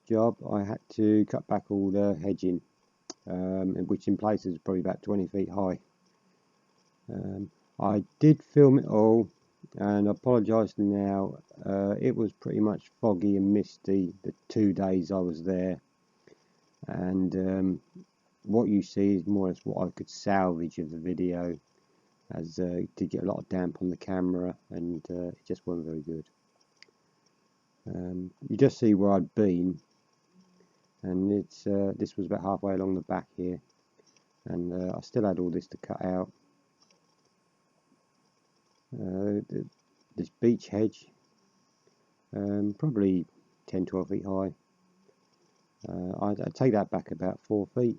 job I had to cut back all the hedging, which in places is probably about 20 feet high. I did film it all, and I apologise now. It was pretty much foggy and misty the 2 days I was there, and what you see is more or less what I could salvage of the video, as it did get a lot of damp on the camera, and it just wasn't very good. You just see where I'd been, and it's this was about halfway along the back here, and I still had all this to cut out. This beech hedge, probably 10-12 feet high. I'd take that back about 4 feet.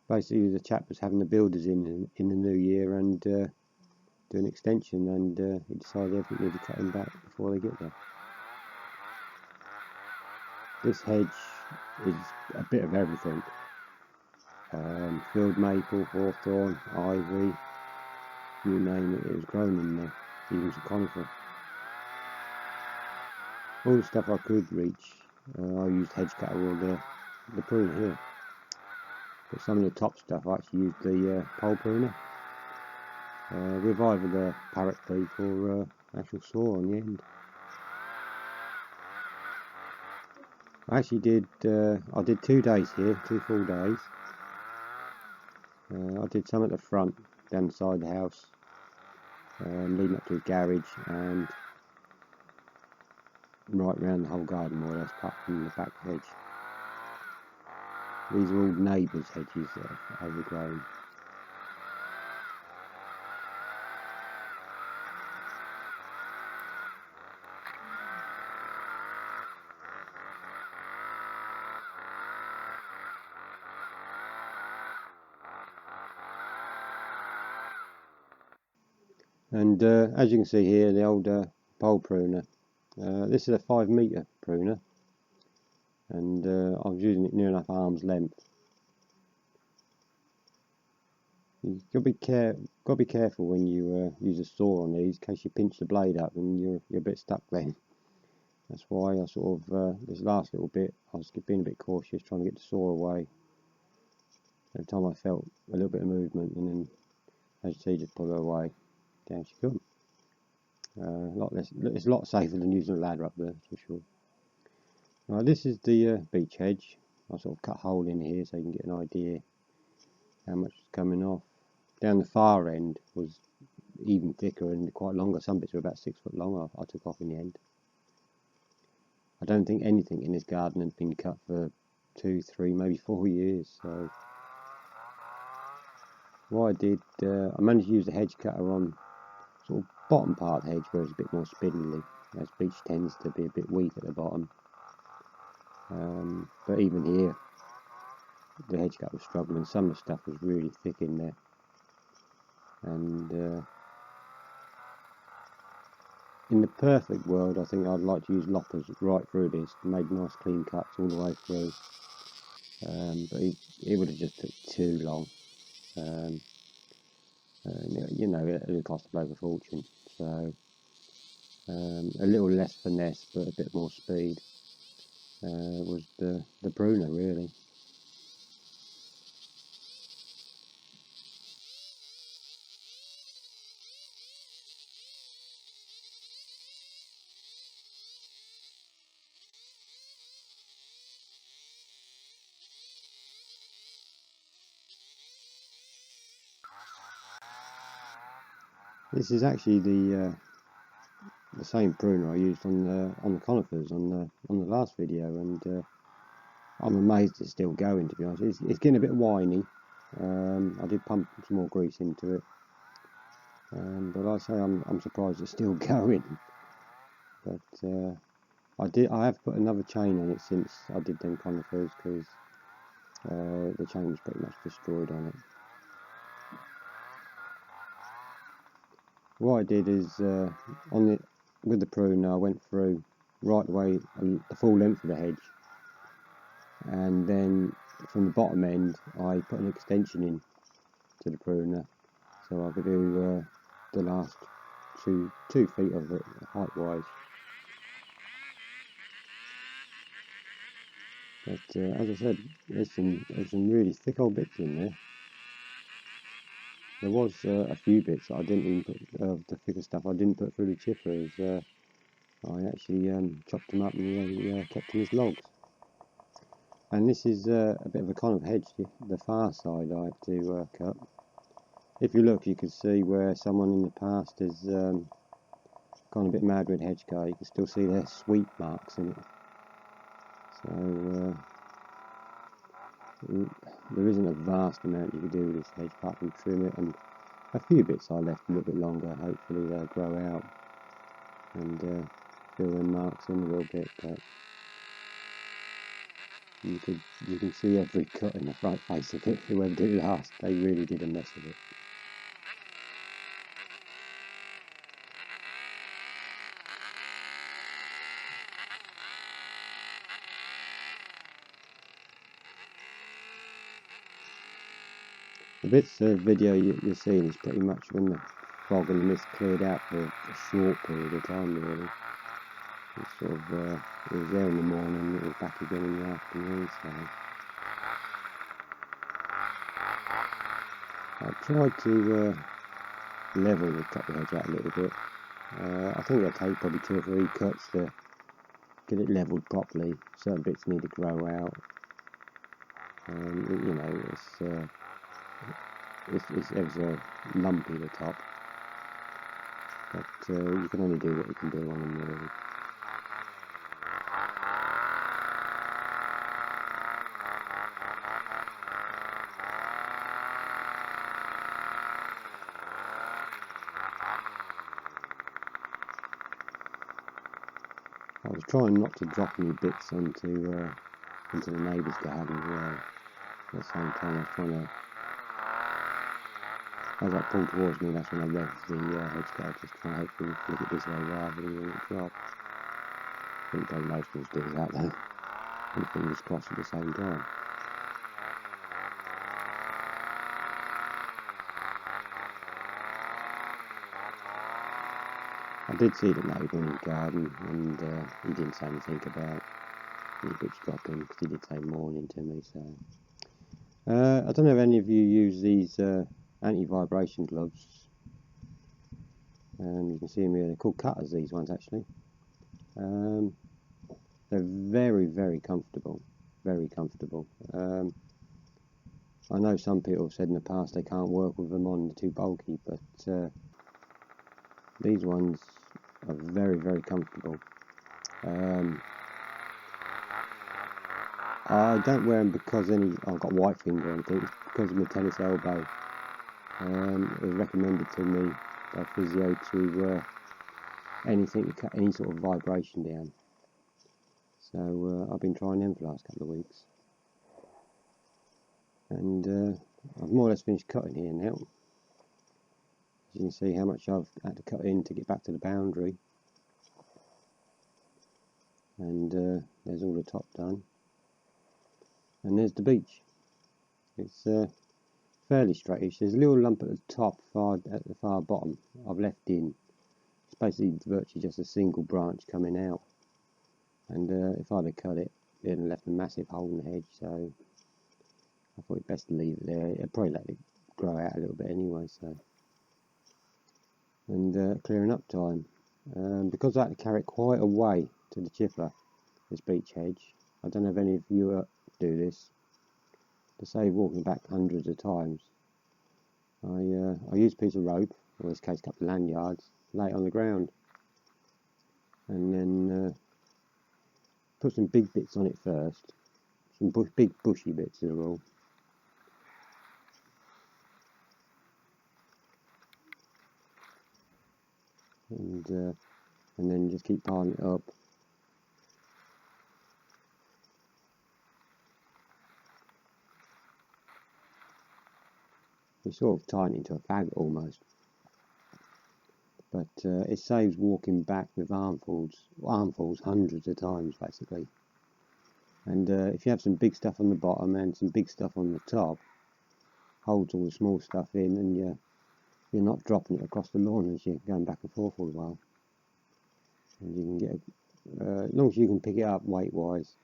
Basically, the chap was having the builders in the new year and do an extension, and he decided everything needed cutting back before they get there. This hedge is a bit of everything. Field maple, hawthorn, ivy, you name it, it was grown in there, even some conifer. All the stuff I could reach, I used hedge cutter or the pruner here. But some of the top stuff I actually used the pole pruner, with either the parrot beak or actual saw on the end. I actually did, I did 2 days here, 2 full days. I did some at the front, down the side of the house, leading up to the garage, and right round the whole garden more or less, apart from the back hedge. These are all neighbours' hedges that are overgrown. And as you can see here, the old pole pruner. This is a 5 metre pruner, and I was using it near enough arm's length. You've got to be careful when you use a saw on these, in case you pinch the blade up and you're a bit stuck then. That's why I sort of, this last little bit, I was being a bit cautious, trying to get the saw away. Every time I felt a little bit of movement, and then, as you see, just pull her away. Down she comes. It's a lot safer than using a ladder up there, for sure. Right, this is the beech hedge. I sort of cut a hole in here so you can get an idea how much is coming off. Down the far end was even thicker and quite longer. Some bits were about 6 foot long. I took off in the end. I don't think anything in this garden had been cut for 2, 3, maybe 4 years. So what I did, I managed to use the hedge cutter on sort of bottom part of the hedge where it's a bit more spindly, as beech tends to be a bit weak at the bottom. But even here, the hedge cutter was struggling. Some of the stuff was really thick in there, and in the perfect world, I think I'd like to use loppers right through this to make nice clean cuts all the way through, but it would have just took too long. You know, it would cost a bloke a fortune, so a little less finesse but a bit more speed was the pruner, really. This is actually the same pruner I used on the conifers on the last video, and I'm amazed it's still going, to be honest. It's getting a bit whiny. I did pump some more grease into it, but like I say, I'm surprised it's still going. But I have put another chain on it since I did them conifers, because the chain was pretty much destroyed on it. What I did is with the pruner, I went through right the way the full length of the hedge, and then from the bottom end I put an extension in to the pruner, so I could do the last two feet of it height wise. But as I said, there's some really thick old bits in there. There was a few bits that I didn't even put, the thicker stuff I didn't put through the chipper, as I actually chopped them up and kept them as logs. And this is a bit of a kind of hedge. The far side I had to cut. If you look, you can see where someone in the past has gone a bit mad with hedge cut. You can still see their sweep marks in it. So there isn't a vast amount you can do with this hedge apart from trim it, and a few bits I left a little bit longer. Hopefully they'll grow out and fill them marks in a little bit, but you can see every cut in the front face of it. Whoever did it last, they really did a mess of it. The bits of video you're seeing is pretty much when the fog and the mist cleared out for a short period of time, really. It's sort of, it was there in the morning, it was back again in the afternoon, so I tried to level the top of the hedge out a little bit. I think it'll take probably 2 or 3 cuts to get it levelled properly. Certain bits need to grow out. You know, it's ever so lumpy, the top, but you can only do what you can do on them, really. I was trying not to drop any bits into the neighbour's garden as well. At the same time, I was trying to, as I pulled towards me, that's when I revved the hedge guard, just trying to hopefully flick it this way rather than let it drop. I think probably most of us do that though, and fingers crossed at the same time. I did see the neighbour in the garden, and he didn't say anything about any bits dropping, because he did say morning to me, so. I don't know if any of you use these anti-vibration gloves. You can see them here, they're called cutters, these ones actually. They're very, very comfortable, very comfortable. I know some people have said in the past they can't work with them on, they're too bulky, but these ones are very, very comfortable. I don't wear them because I've got white finger or anything, it's because of my tennis elbow. It was recommended to me by physio to anything to cut any sort of vibration down. So I've been trying them for the last couple of weeks. And I've more or less finished cutting here now. As you can see how much I've had to cut in to get back to the boundary. And there's all the top done. And there's the beach. It's fairly straightish. There's a little lump at the top, at the far bottom, I've left in. It's basically virtually just a single branch coming out. And if I'd have cut it, it'd have left a massive hole in the hedge, so I thought it best to leave it there. It'd probably let it grow out a little bit anyway, so. And clearing up time. Because I had to carry it quite a way to the chipper, this beech hedge. I don't know if any of you do this. To save walking back hundreds of times, I use a piece of rope, or in this case a couple of lanyards, lay it on the ground, and then put some big bits on it first, some big bushy bits as a rule. And then just keep piling it up. You sort of tighten it into a faggot almost, but it saves walking back with armfuls hundreds of times basically. And if you have some big stuff on the bottom and some big stuff on the top, holds all the small stuff in, and you're not dropping it across the lawn as you're going back and forth all the while. And you can get, as long as you can pick it up weight wise,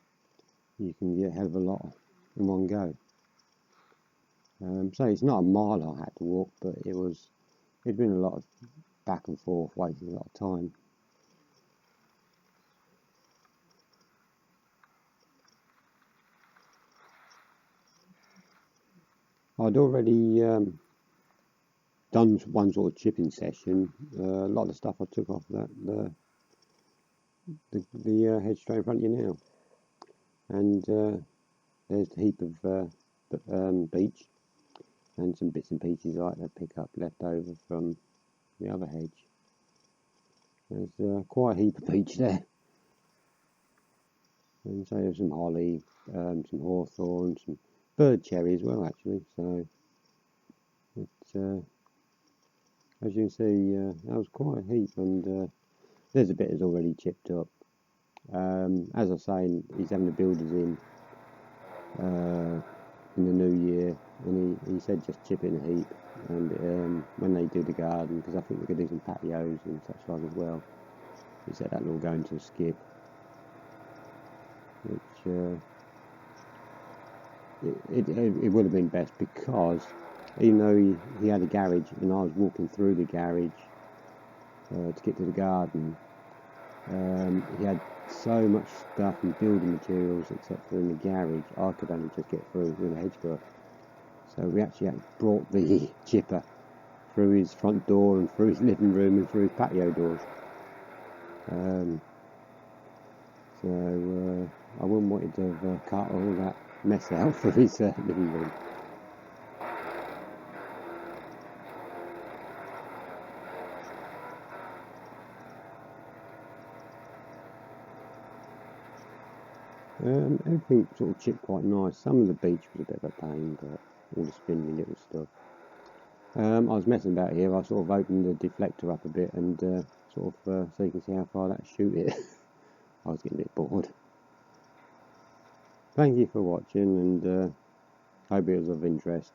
you can get a hell of a lot in one go. So it's not a mile I had to walk, but it'd been a lot of back and forth, wasting a lot of time. I'd already done one sort of chipping session. A lot of the stuff I took off that the hedge straight in front of you now, and there's a heap of beech and some bits and pieces like I pick up left over from the other hedge. There's quite a heap of beech there, and so there's some holly, some hawthorn, some bird cherry as well actually. So it's as you can see, that was quite a heap, and there's a bit that's already chipped up. As I was saying, he's having the builders in the new year, and he said just chip in a heap, and when they do the garden, because I think we're going to do some patios and such like as well, he said that'll all go into a skip, which it would have been best, because even though he had a garage and I was walking through the garage to get to the garden, he had so much stuff and building materials etc. in the garage, I could only just get through with a hedge guy. So we actually brought the chipper through his front door and through his living room and through his patio doors. So I wouldn't want to have cut all that mess out for his living room. Everything sort of chipped quite nice. Some of the beech was a bit of a pain, but all the spindly little stuff. I was messing about here. I sort of opened the deflector up a bit and so you can see how far that shoot it. I was getting a bit bored. Thank you for watching, and hope it was of interest.